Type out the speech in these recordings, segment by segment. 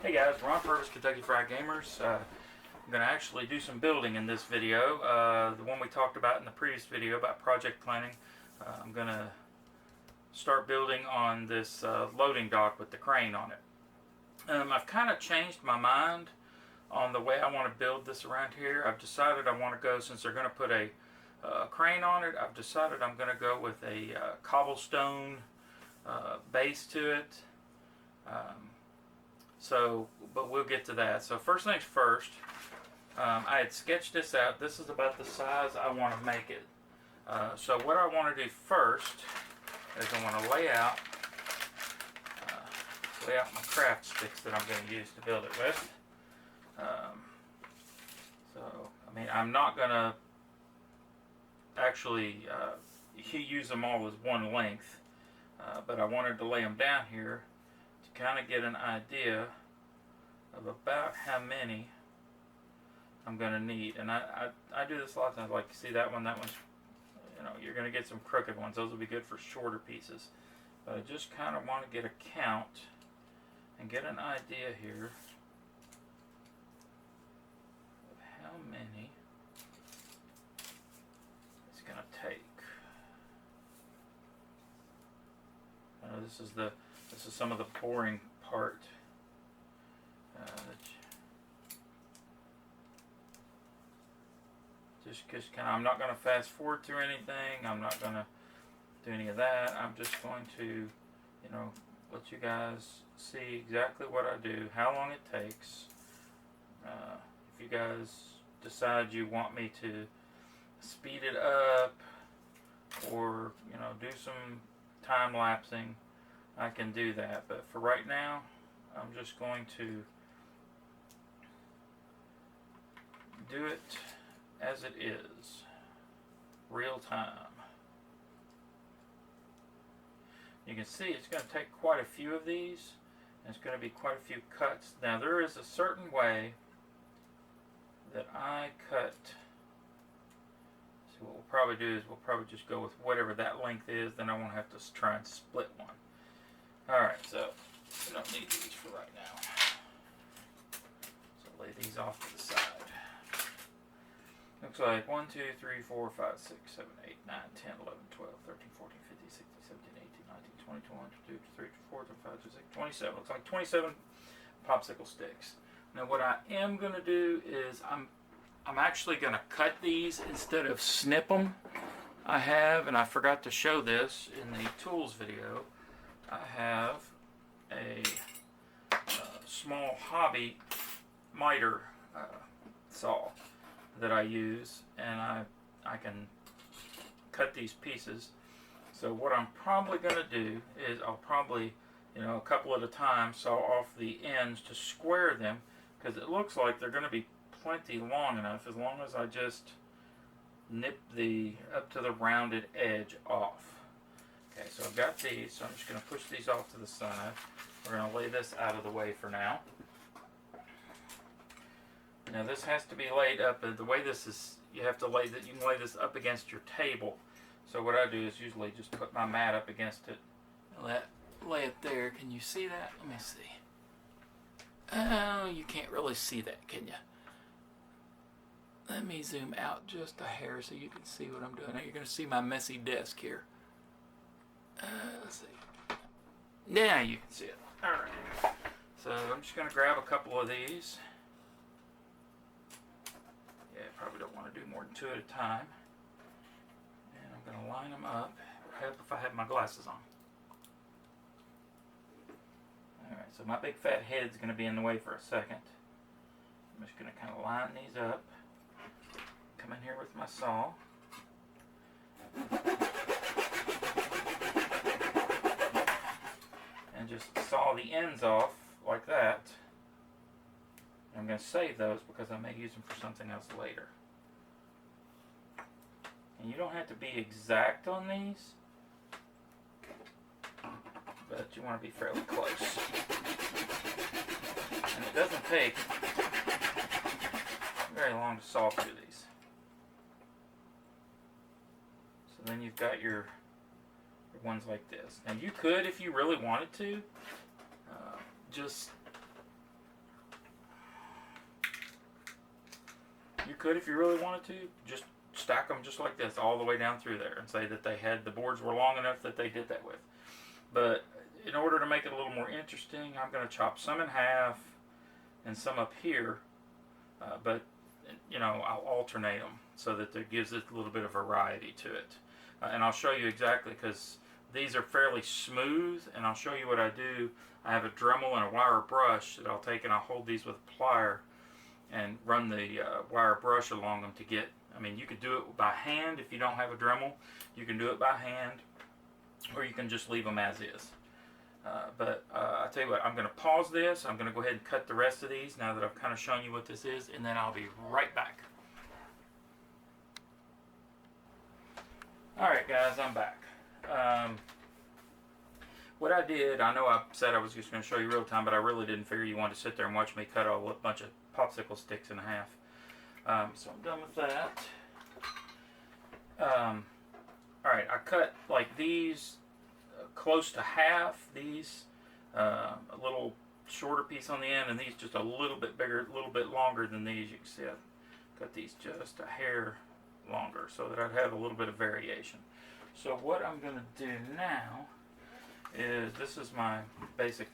Hey guys, Ron Purvis, Kentucky Fried Gamers. I'm going to actually do some building in this video. The one we talked about in the previous video about project planning. I'm going to start building on this loading dock with the crane on it. I've kind of changed my mind on the way I want to build this around here. I've decided I want to go, since they're going to put a crane on it, I've decided I'm going to go with a cobblestone base to it. But we'll get to that. So first things first, I had sketched this out. This is about the size I want to make it. So what I want to do first is I want to lay out my craft sticks that I'm going to use to build it with. I'm not going to actually use them all as one length, but I wanted to lay them down here to kind of get an idea of about how many I'm going to need. And I do this a lot of times. Like, you see that one's, you're going to get some crooked ones. Those will be good for shorter pieces. But I just kind of want to get a count and get an idea here of how many it's going to take. This is some of the boring part. I'm not going to fast forward through anything. I'm not going to do any of that. I'm just going to, let you guys see exactly what I do, how long it takes. If you guys decide you want me to speed it up or, do some time lapsing, I can do that. But for right now, I'm just going to do it as it is, real time. You can see it's going to take quite a few of these, and it's going to be quite a few cuts. Now, there is a certain way that I cut. So what we'll probably do is we'll probably just go with whatever that length is, then I won't have to try and split one. Alright, so we don't need these for right now. So lay these off to the side. Looks like 1, 2, 3, 4, 5, 6, 7, 8, 9, 10, 11, 12, 13, 14, 15, 16, 17, 18, 19, 20, 21, 22, 23, 24, 25, 26, 27. Looks like 27 popsicle sticks. Now what I am going to do is I'm actually going to cut these instead of snip them. I have, and I forgot to show this in the tools video, I have a small hobby miter saw that I use, and I can cut these pieces. So what I'm probably going to do is I'll probably, a couple at a time, saw off the ends to square them, because it looks like they're going to be plenty long enough, as long as I just nip up to the rounded edge off. Okay, so I've got these, so I'm just going to push these off to the side. We're going to lay this out of the way for now. Now this has to be laid up, the way this is, you can lay this up against your table. So what I do is usually just put my mat up against it. Lay it there. Can you see that? Let me see. Oh, you can't really see that, can you? Let me zoom out just a hair so you can see what I'm doing. Now you're going to see my messy desk here. Let's see. Now you can see it. Alright. So I'm just going to grab a couple of these. Yeah, probably don't want to do more than 2 at a time. And I'm going to line them up. Help if I have my glasses on. Alright, so my big fat head's going to be in the way for a second. I'm just going to kind of line these up. Come in here with my saw. And just saw the ends off like that. I'm going to save those because I may use them for something else later. And you don't have to be exact on these, but you want to be fairly close. And it doesn't take very long to saw through these. So then you've got your ones like this. Now you could, if you really wanted to, just You could, if you really wanted to, just stack them just like this all the way down through there and say that the boards were long enough that they did that with. But in order to make it a little more interesting, I'm going to chop some in half and some up here, but I'll alternate them so that it gives it a little bit of variety to it. And I'll show you exactly, because these are fairly smooth, and I'll show you what I do. I have a Dremel and a wire brush that I'll take and I'll hold these with a plier and run the wire brush along them to get, you could do it by hand if you don't have a Dremel. You can do it by hand, or you can just leave them as is. But I'll tell you what, I'm going to pause this. I'm going to go ahead and cut the rest of these now that I've kind of shown you what this is, and then I'll be right back. Alright guys, I'm back. What I did, I know I said I was just going to show you real time, but I really didn't figure you wanted to sit there and watch me cut a bunch of popsicle sticks in half. So I'm done with that. Alright, I cut like these close to half, these a little shorter piece on the end, and these just a little bit bigger, a little bit longer than these. You can see I cut these just a hair longer so that I'd have a little bit of variation. So what I'm going to do now is, this is my basic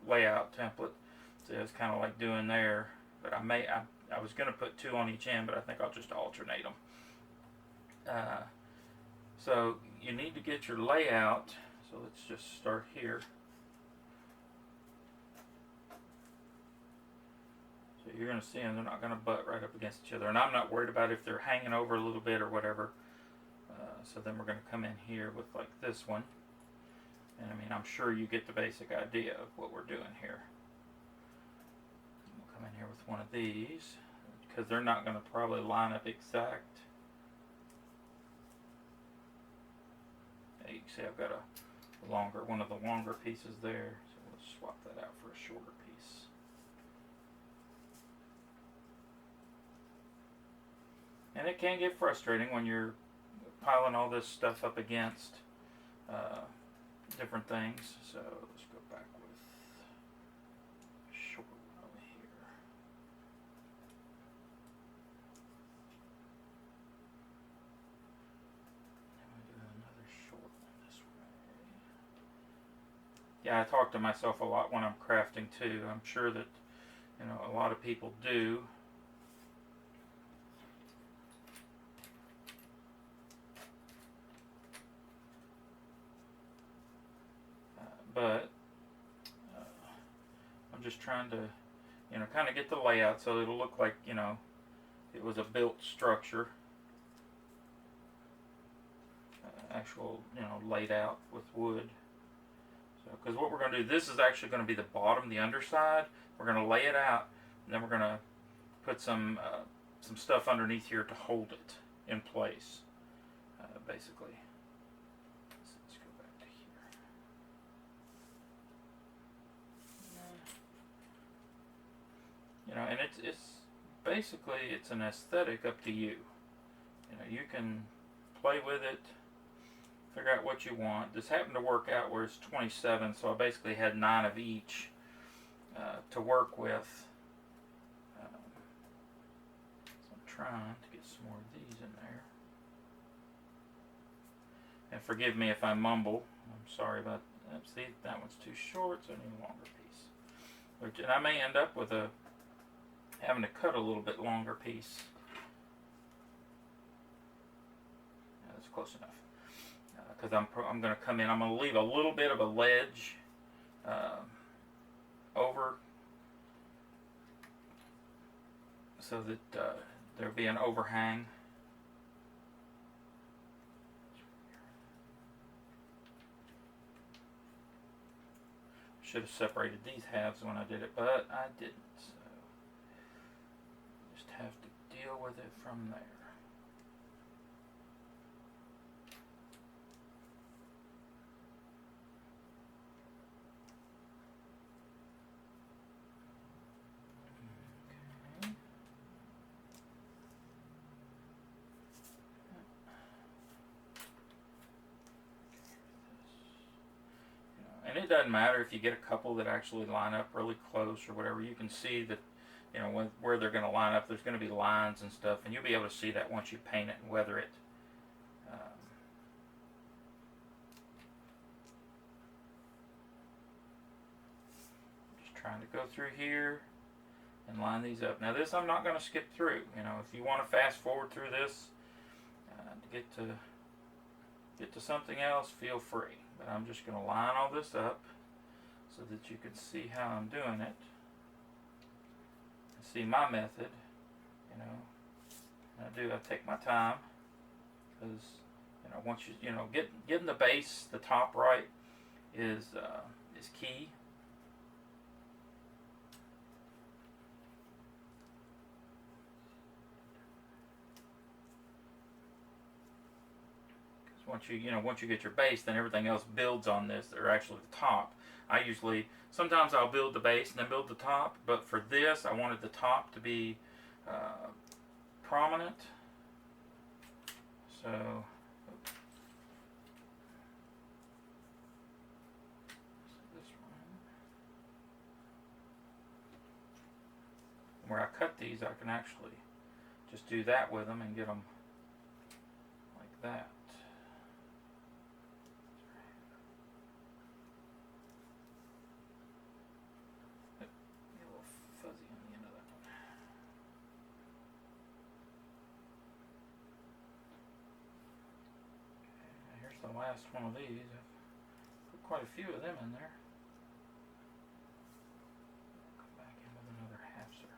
layout template. So it's kind of like doing there, but I was going to put 2 on each end, but I think I'll just alternate them. So you need to get your layout. So let's just start here. So you're going to see them, they're not going to butt right up against each other. And I'm not worried about if they're hanging over a little bit or whatever. So then we're going to come in here with like this one. And I'm sure you get the basic idea of what we're doing here. We'll come in here with one of these, because they're not going to probably line up exact. You can see I've got one of the longer pieces there, so we'll swap that out for a shorter piece. And it can get frustrating when you're piling all this stuff up against different things. So let's go back with a short one over here. And we do another short one this way. Yeah, I talk to myself a lot when I'm crafting too. I'm sure that a lot of people do. But I'm just trying to, kind of get the layout so it'll look like, it was a built structure. Actual, laid out with wood. So, because what we're going to do, this is actually going to be the bottom, the underside. We're going to lay it out, and then we're going to put some stuff underneath here to hold it in place, basically. And it's basically, it's an aesthetic up to you. You can play with it, figure out what you want. This happened to work out where it's 27, so I basically had 9 of each to work with. So I'm trying to get some more of these in there. And forgive me if I mumble. I'm sorry about that. See, that one's too short, so I need a longer piece. And I may end up with having to cut a little bit longer piece. Yeah, that's close enough. Because I'm going to come in. I'm going to leave a little bit of a ledge over, so that there'll be an overhang. Should have separated these halves when I did it, but I didn't. So just have to deal with it from there. And it doesn't matter if you get a couple that actually line up really close or whatever. You can see that you know, where they're going to line up. There's going to be lines and stuff, and you'll be able to see that once you paint it and weather it. Just trying to go through here and line these up. Now this I'm not going to skip through. You know, if you want to fast forward through this to get to something else, feel free. But I'm just going to line all this up so that you can see how I'm doing it. See my method. You know, I take my time, because you know, once you know, getting the base, the top right is key. Once you get your base, then everything else builds on this. They're actually the top. Sometimes I'll build the base and then build the top, but for this I wanted the top to be prominent. So this one, where I cut these, I can actually just do that with them and get them like that. The last one of these. I've put quite a few of them in there. Come back in with another half-zer.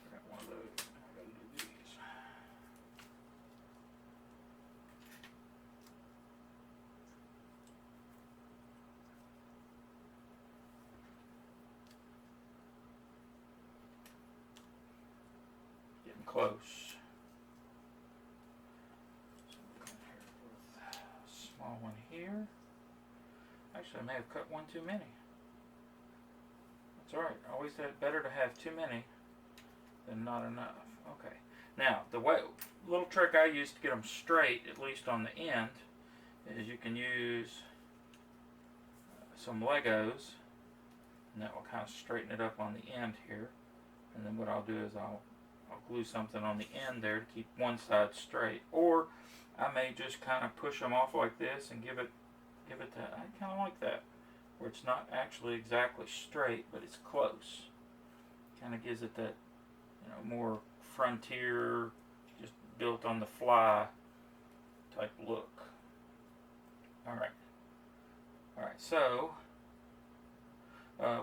I got one of those. I gotta do these. Getting close. One here. Actually, I may have cut one too many. That's alright. Always better to have too many than not enough. Okay. Now, the little trick I use to get them straight, at least on the end, is you can use some Legos, and that will kind of straighten it up on the end here. And then what I'll do is I'll glue something on the end there to keep one side straight, or I may just kind of push them off like this and give it that. I kind of like that, where it's not actually exactly straight, but it's close. Kind of gives it that, you know, more frontier, just built on the fly type look. All right. So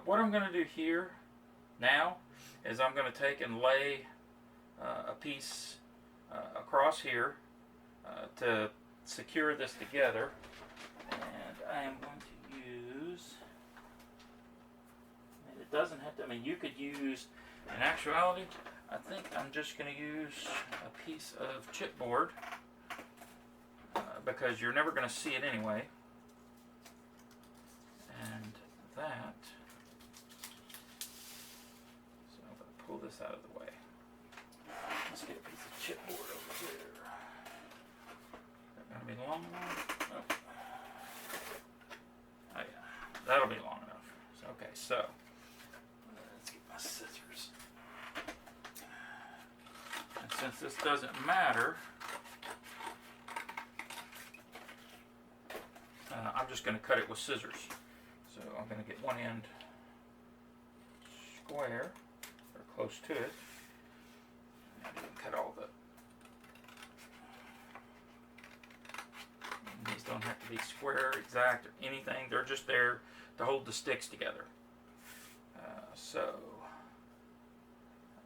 what I'm going to do here now is I'm going to take and lay a piece across here to secure this together, and I am going to use, and it doesn't have to, I mean, you could use, in actuality, I think I'm just going to use a piece of chipboard, because you're never going to see it anyway, and that, so I'm going to pull this out of the way. Let's get a piece of chipboard over here. Be long enough? Oh. Oh yeah, that'll be long enough. Okay, so let's get my scissors. And since this doesn't matter, I'm just going to cut it with scissors. So I'm going to get one end square, or close to it. And I didn't cut all the. These don't have to be square, exact, or anything. They're just there to hold the sticks together. So,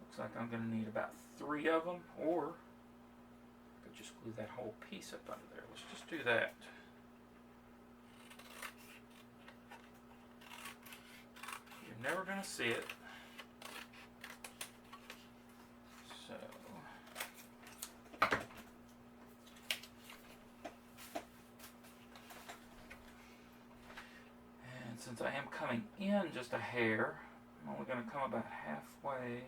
looks like I'm going to need about 3 of them, or I could just glue that whole piece up under there. Let's just do that. You're never going to see it. So, since I am coming in just a hair, I'm only going to come about halfway.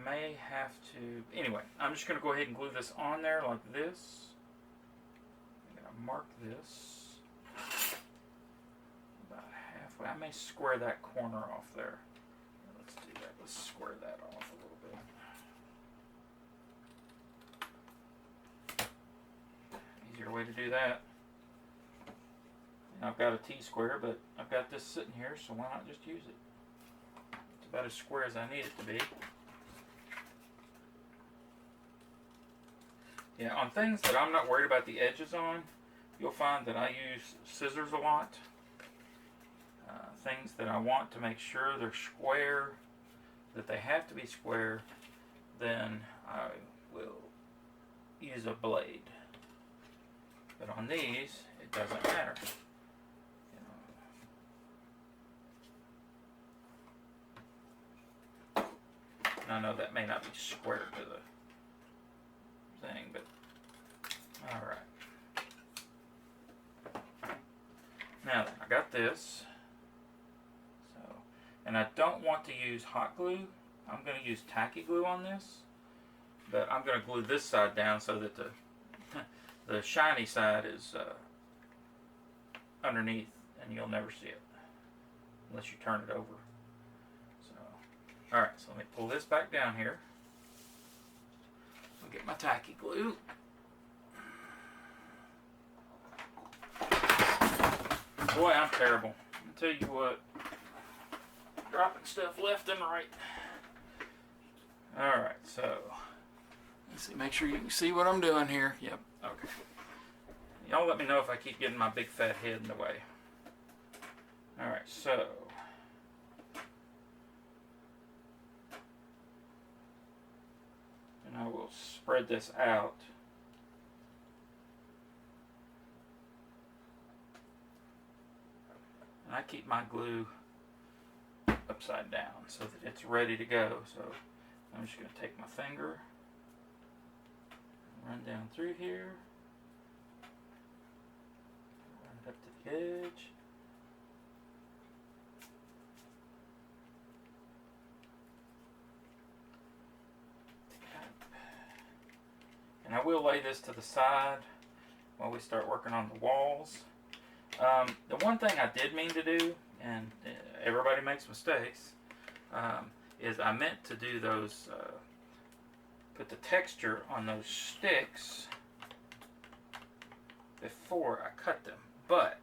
May have to. Anyway, I'm just going to go ahead and glue this on there like this. I'm going to mark this may square that corner off there. Let's do that. Let's square that off a little bit. Easier way to do that. And I've got a T-square, but I've got this sitting here, so why not just use it? It's about as square as I need it to be. Yeah, on things that I'm not worried about the edges on, you'll find that I use scissors a lot. Things that I want to make sure they're square, that they have to be square, then I will use a blade. But on these, it doesn't matter. And I know that may not be square to the thing, but alright. Now then, I got this. And I don't want to use hot glue. I'm going to use tacky glue on this. But I'm going to glue this side down so that the shiny side is underneath and you'll never see it unless you turn it over. So, alright, so let me pull this back down here. I'll get my tacky glue. Boy, I'm terrible. I'll tell you what. Dropping stuff left and right. Alright, so let's see, make sure you can see what I'm doing here. Yep, okay. Y'all let me know if I keep getting my big fat head in the way. Alright, so and I will spread this out. And I keep my glue upside down so that it's ready to go. So I'm just going to take my finger, run down through here, run it up to the edge. And I will lay this to the side while we start working on the walls. The one thing I did mean to do, and everybody makes mistakes, is I meant to do those, put the texture on those sticks before I cut them. But,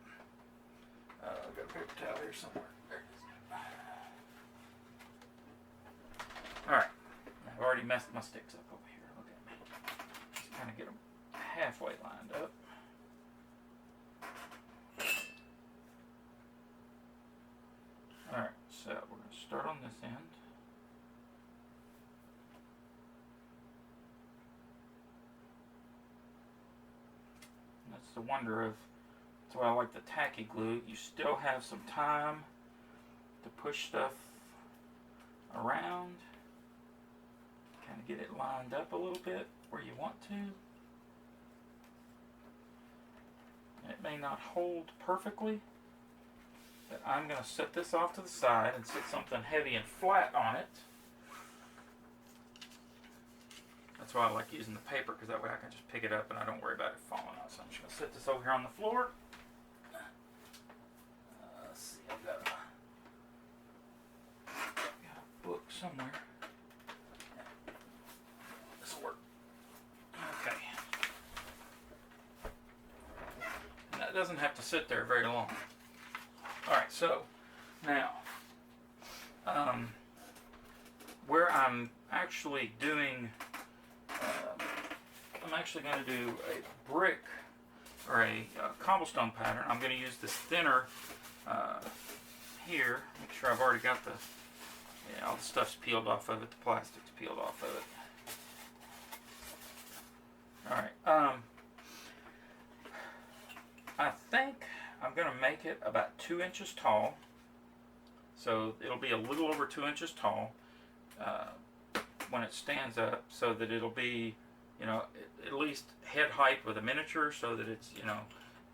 I've got a paper towel here somewhere. There it is. Alright, I've already messed my sticks up over here. Look at me. Just kind of get them halfway lined up. Alright, so we're going to start on this end. And that's the wonder of, that's why I like the tacky glue. You still have some time to push stuff around. Kind of get it lined up a little bit where you want to. It may not hold perfectly. But I'm going to set this off to the side and set something heavy and flat on it. That's why I like using the paper, because that way I can just pick it up and I don't worry about it falling out. So I'm just going to set this over here on the floor. Let's see, I've got a book somewhere. This will work. Okay. And that doesn't have to sit there very long. Alright, so now, where I'm actually doing, I'm actually going to do a brick or a cobblestone pattern. I'm going to use this thinner here. Make sure I've already got the, yeah, all the stuff's peeled off of it, the plastic's peeled off of it. Alright, I think I'm going to make it about 2 inches tall. So it'll be a little over 2 inches tall when it stands up, so that it'll be, you know, at least head height with a miniature, so that it's, you know,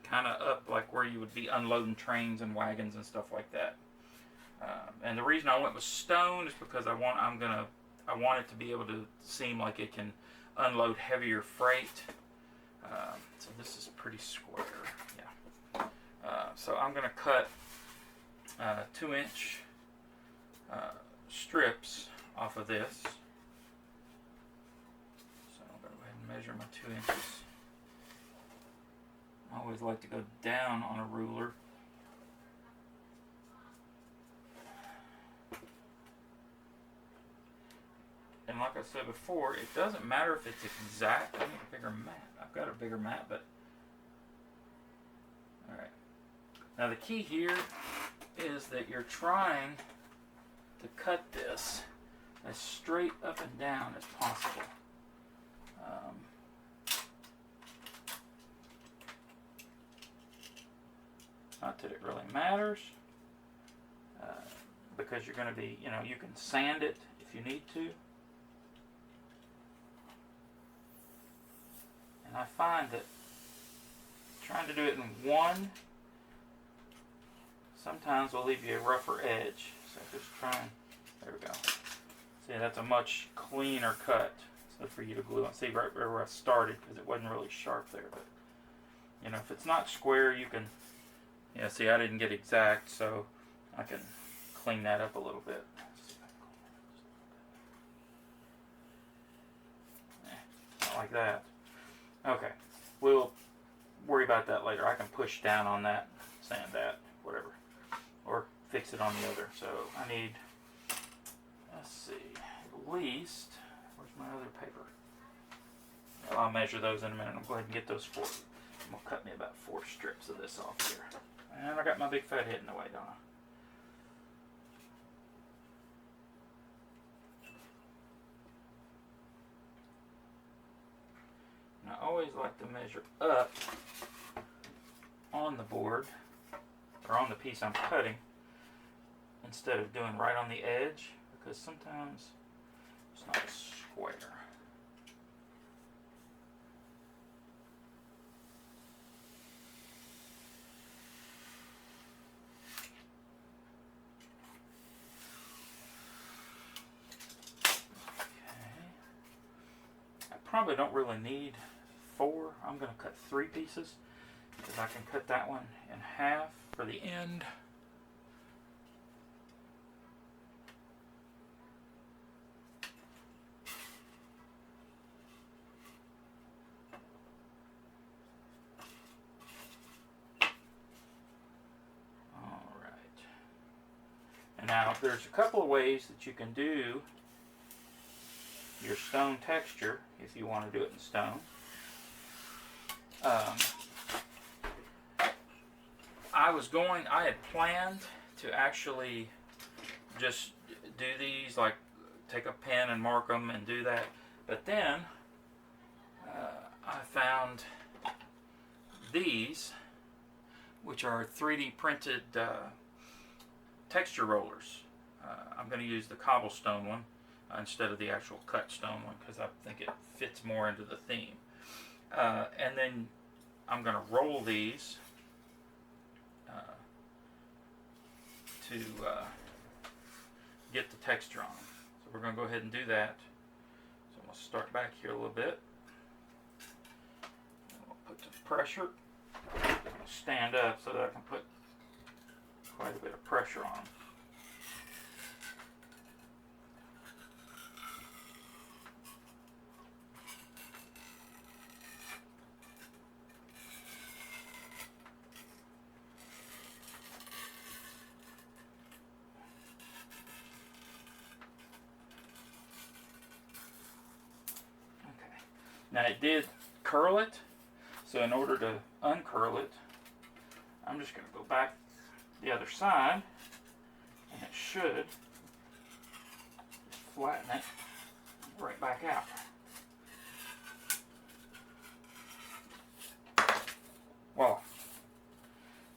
kind of up like where you would be unloading trains and wagons and stuff like that. And the reason I went with stone is because I want it to be able to seem like it can unload heavier freight. So this is pretty square, yeah. So I'm going to cut 2-inch strips off of this. So I'm going to go ahead and measure my 2 inches. I always like to go down on a ruler. And like I said before, it doesn't matter if it's exact. I need a bigger mat. I've got a bigger mat, but alright. Now the key here is that you're trying to cut this as straight up and down as possible. Not that it really matters, because you're going to be, you can sand it if you need to. And I find that trying to do it in one sometimes will leave you a rougher edge. So just try and, there we go. See, that's a much cleaner cut. So for you to glue on. See right where I started, because it wasn't really sharp there. But if it's not square, you can. Yeah, see, I didn't get exact, so I can clean that up a little bit. Not like that. Okay, we'll worry about that later. I can push down on that, sand that, whatever, or fix it on the other. So I need, let's see, at least, where's my other paper? Well, I'll measure those in a minute. I'll go ahead and get those 4. I'm going to cut me about 4 strips of this off here. And I got my big fat head in the way, don't I? And I always like to measure up on the board, or on the piece I'm cutting, instead of doing right on the edge, because sometimes it's not square. Probably don't really need 4. I'm going to cut 3 pieces, because I can cut that one in half for the end. Alright. And now there's a couple of ways that you can do your stone texture if you want to do it in stone. I had planned to actually just do these, like take a pen and mark them and do that, but then I found these, which are 3D printed texture rollers. I'm going to use the cobblestone one instead of the actual cut stone one, because I think it fits more into the theme. And then I'm going to roll these to get the texture on them. So we're going to go ahead and do that. So I'm going to start back here a little bit. I'll put some pressure. I'll stand up so that I can put quite a bit of pressure on them. Now it did curl it, so in order to uncurl it, I'm just going to go back the other side, and it should just flatten it right back out. Voila.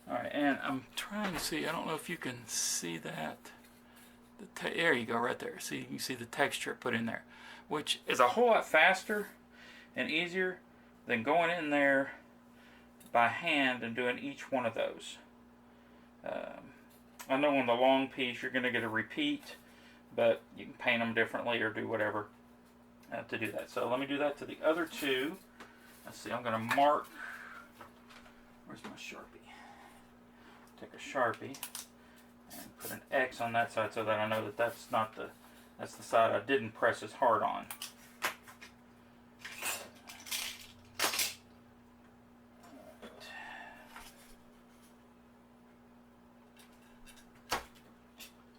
Alright, and I'm trying to see, I don't know if you can see that. There you go, right there. See, you can see the texture put in there, which is a whole lot faster and easier than going in there by hand and doing each one of those. I know on the long piece you're going to get a repeat, but you can paint them differently or do whatever to do that. So let me do that to the other 2. Let's see, I'm going to mark. Where's my Sharpie? Take a Sharpie put an X on that side so that I know that that's the side I didn't press as hard on.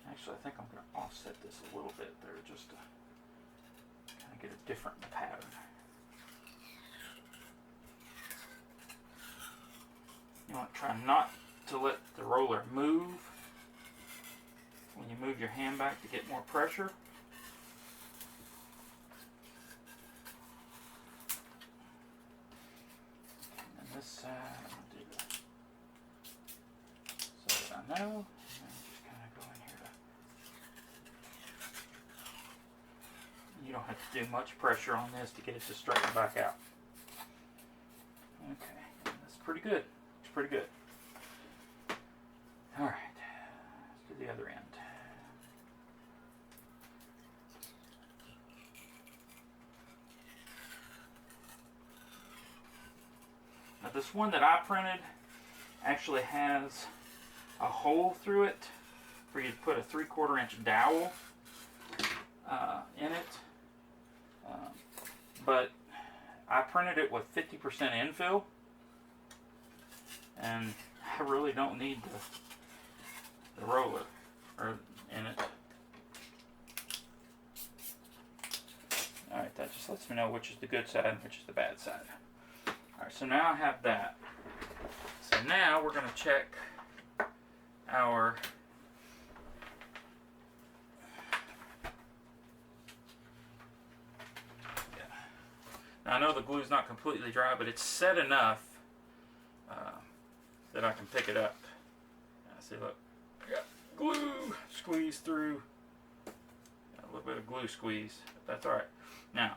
Actually, I think I'm going to offset this a little bit there just to kind of get a different pattern. You want to try not to let the roller move when you move your hand back to get more pressure. And this side, I'm going to do that so that I know. And just kind of go in here to, you don't have to do much pressure on this to get it to straighten back out. Okay, that's pretty good. It's pretty good. Alright, let's do the other end. Now this one that I printed actually has a hole through it for you to put a 3/4 inch dowel in it. But I printed it with 50% infill, and I really don't need the roller in it. Alright, that just lets me know which is the good side and which is the bad side. Alright, so now I have that. So now we're going to check our Now I know the glue's not completely dry, but it's set enough that I can pick it up. See, look, I got glue squeezed through. Got a little bit of glue squeeze, but that's all right. Now,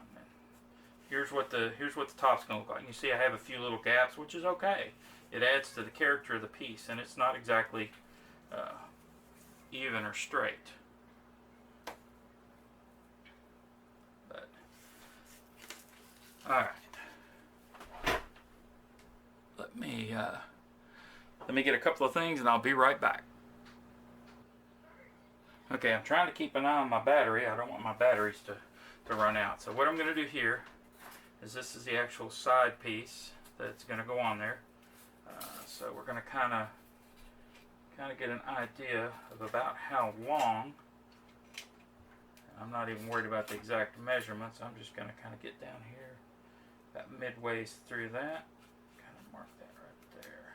here's what the top's gonna look like. You see, I have a few little gaps, which is okay. It adds to the character of the piece, and it's not exactly even or straight. But all right. Let me get a couple of things and I'll be right back. Okay, I'm trying to keep an eye on my battery. I don't want my batteries to run out. So what I'm going to do here is this is the actual side piece that's going to go on there. So we're going to kind of get an idea of about how long. I'm not even worried about the exact measurements. I'm just going to kind of get down here about midway through that. Kind of mark that right there.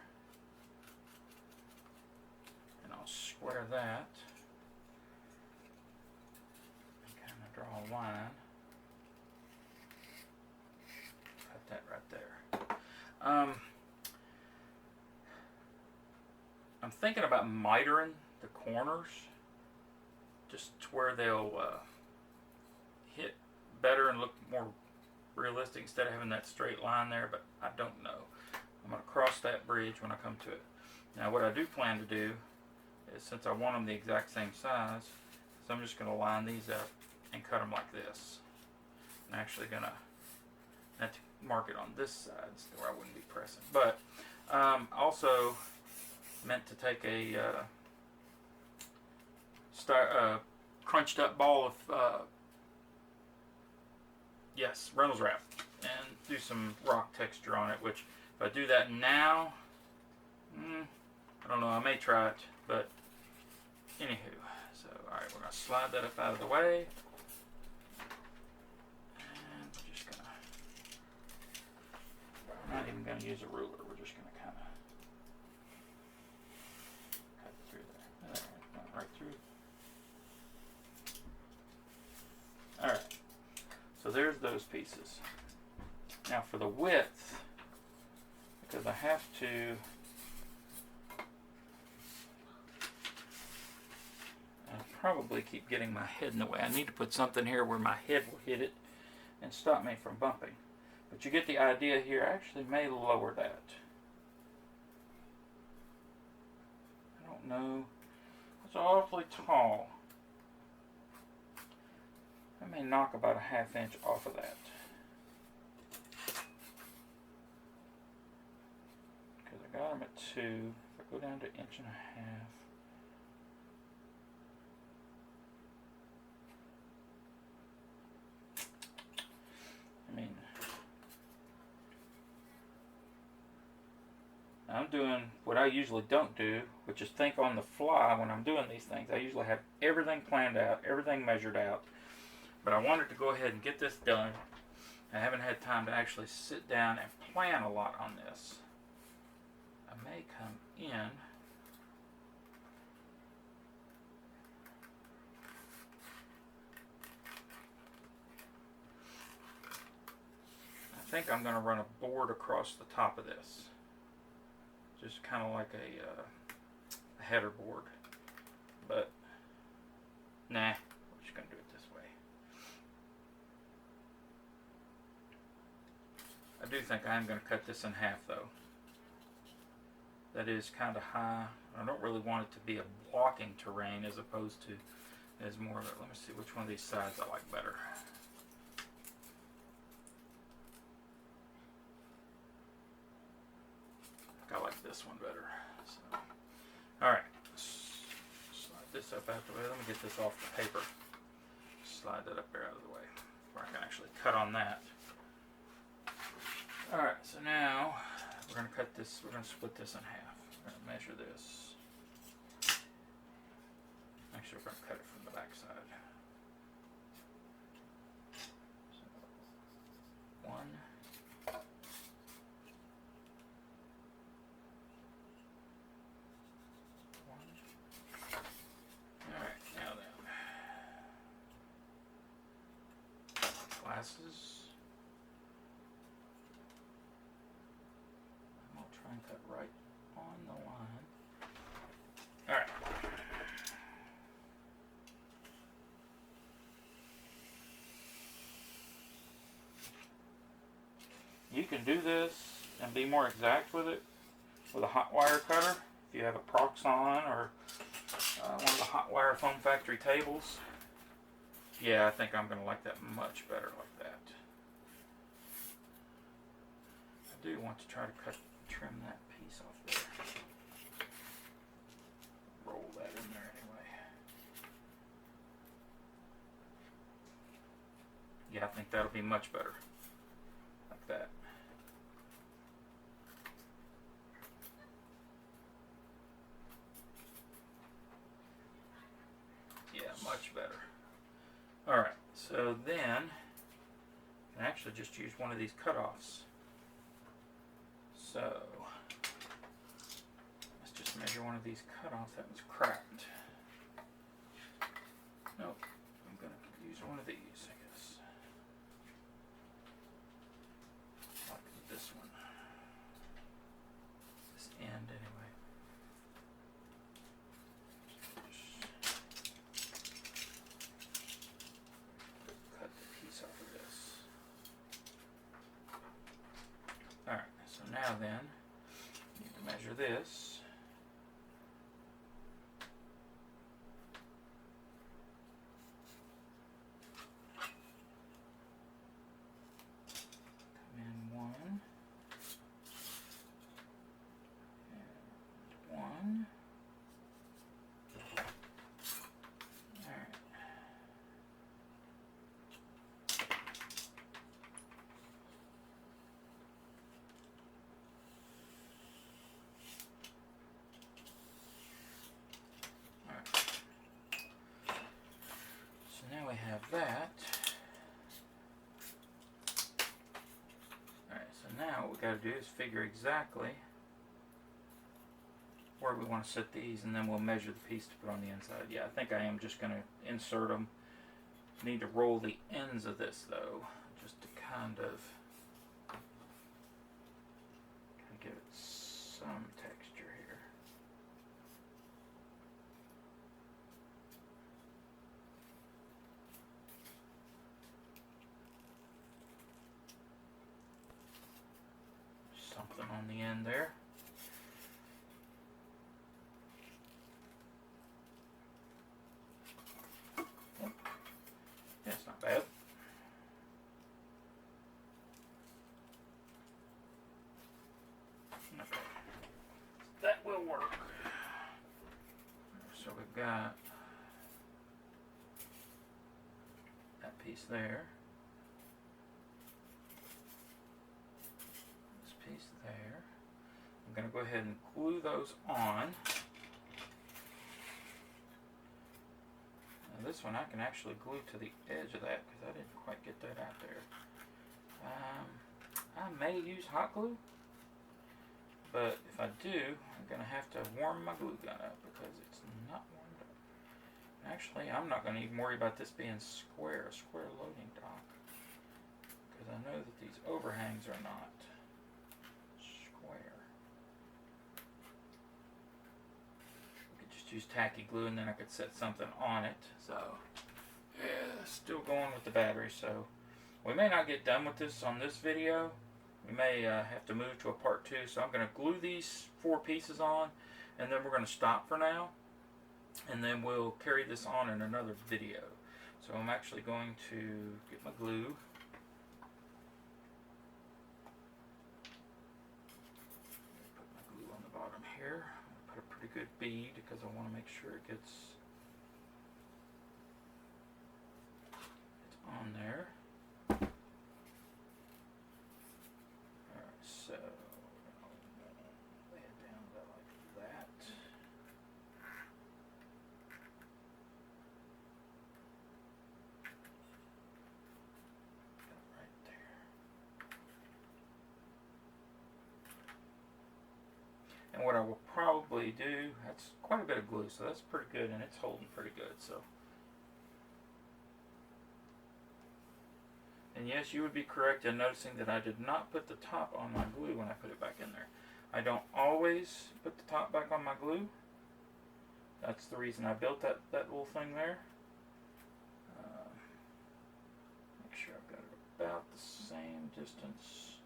And I'll square that. And kind of draw a line. Cut that right there. I'm thinking about mitering the corners just to where they'll hit better and look more realistic instead of having that straight line there, but I don't know. I'm going to cross that bridge when I come to it. Now what I do plan to do is, since I want them the exact same size, so I'm just going to line these up and cut them like this. I'm actually going to have to mark it on this side so where I wouldn't be pressing. But also meant to take a crunched up ball of Reynolds wrap and do some rock texture on it, which if I do that now, I don't know, I may try it, but anywho. So alright, we're going to slide that up out of the way, and we're just going to, we're not even going to use a ruler, we're just going to kind of cut through there. Right through. Alright, so there's those pieces. Now for the width, because I have to probably keep getting my head in the way. I need to put something here where my head will hit it and stop me from bumping. But you get the idea here. I actually may lower that. I don't know. It's awfully tall. I may knock about a 1/2 inch off of that. Because I got them at 2. If I go down to 1.5 inches, I'm doing what I usually don't do, which is think on the fly when I'm doing these things. I usually have everything planned out, everything measured out. But I wanted to go ahead and get this done. I haven't had time to actually sit down and plan a lot on this. I may come in. I think I'm going to run a board across the top of this. Just kind of like a header board. But, nah, we're just going to do it this way. I do think I am going to cut this in half though. That is kind of high. I don't really want it to be a blocking terrain as opposed to as more of a, let me see which one of these sides I like better. I like this one better. So, alright, slide this up out the way. Let me get this off the paper. Slide that up there out of the way where I can actually cut on that. Alright, so now we're going to cut this, we're going to split this in half. We're going to measure this. Actually, we're going to cut it from the back side. So, 1. Alright, now then. Glasses. I'm going to try and cut right on the line. Alright. You can do this and be more exact with it with a hot wire cutter. If you have a Proxxon or one of the hot wire foam factory tables. Yeah, I think I'm going to like that much better like that. I do want to try to trim that piece off there. Roll that in there anyway. Yeah, I think that'll be much better. Like that. Yeah, much better. Alright, so then I can actually just use one of these cutoffs. So let's just measure one of these cutoffs. That one's cracked. Nope, I'm going to use one of these, I guess. Like this one. This end, anyway. Cut the piece off of this. Alright, so now then, I need to measure this. Come in 1. And 1. Alright. So now we have that. Alright, so now what we got to do is figure exactly where we want to set these, and then we'll measure the piece to put on the inside. Yeah, I think I am just going to insert them. Need to roll the ends of this though, just to kind of give it some texture here. Something on the end there. Yeah, it's not bad. Okay. That will work. So we've got that piece there. This piece there. going to go ahead and glue those on. Now this one I can actually glue to the edge of that because I didn't quite get that out there. I may use hot glue, but if I do, I'm going to have to warm my glue gun up because it's not warmed up. Actually, I'm not going to even worry about this being a square loading dock, because I know that these overhangs are not square. I could just use tacky glue and then I could set something on it. So, yeah, still going with the battery. So, we may not get done with this on this video. We may have to move to a part 2. So I'm going to glue these 4 pieces on, and then we're going to stop for now. And then we'll carry this on in another video. So I'm actually going to get my glue. Put my glue on the bottom here. Put a pretty good bead because I want to make sure it gets on there. Alright, so lay it down about like that. Right there. And what I will probably do, that's quite a bit of glue, so that's pretty good, and it's holding pretty good. So. And yes, you would be correct in noticing that I did not put the top on my glue when I put it back in there. I don't always put the top back on my glue. That's the reason I built that little thing there. Make sure I've got it about the same distance.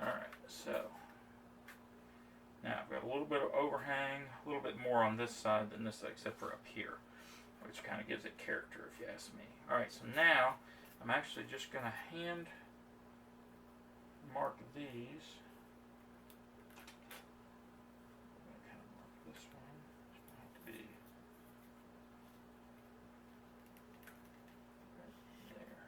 Alright, so now I've got a little bit of overhang, a little bit more on this side than this side, except for up here, which kind of gives it character if you ask me. Alright, so now I'm actually just going to hand mark these. I'm going to kind of mark this one. It's going to have to be right there.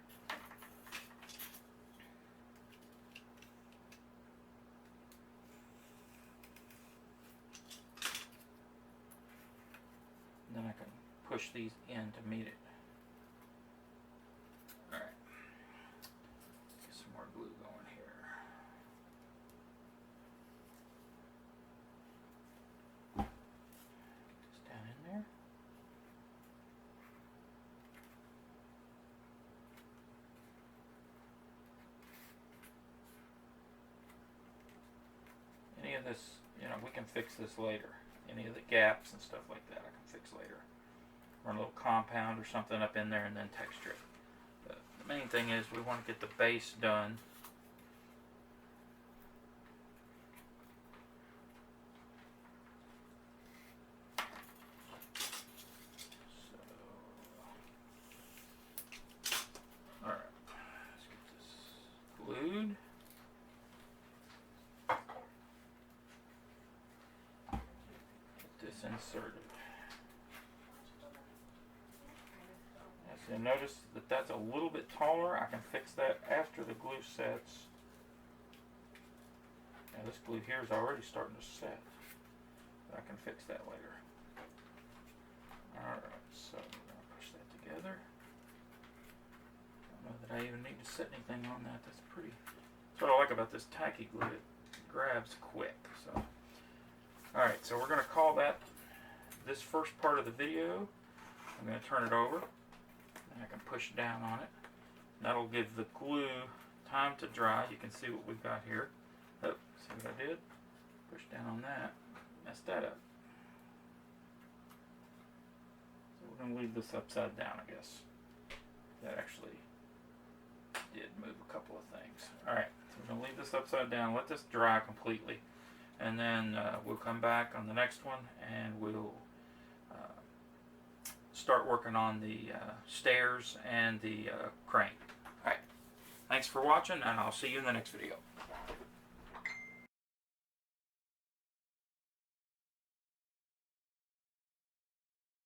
And then I can push these in to meet it. Any of this, we can fix this later. Any of the gaps and stuff like that I can fix later. Run a little compound or something up in there and then texture it. But the main thing is we want to get the base done. So, alright, let's get this glued. Inserted. So notice that that's a little bit taller. I can fix that after the glue sets. Now this glue here is already starting to set, but I can fix that later. Alright, so we're going to push that together. I don't know that I even need to set anything on that. That's pretty. That's what I like about this tacky glue. It grabs quick. So, alright, so we're going to call that this first part of the video. I'm going to turn it over, and I can push down on it. That'll give the glue time to dry. You can see what we've got here. Oh, see what I did? Push down on that. Messed that up. So we're going to leave this upside down, I guess. That actually did move a couple of things. Alright, so we're going to leave this upside down, let this dry completely, and then we'll come back on the next one and we'll start working on the stairs and the crane. Alright, thanks for watching, and I'll see you in the next video.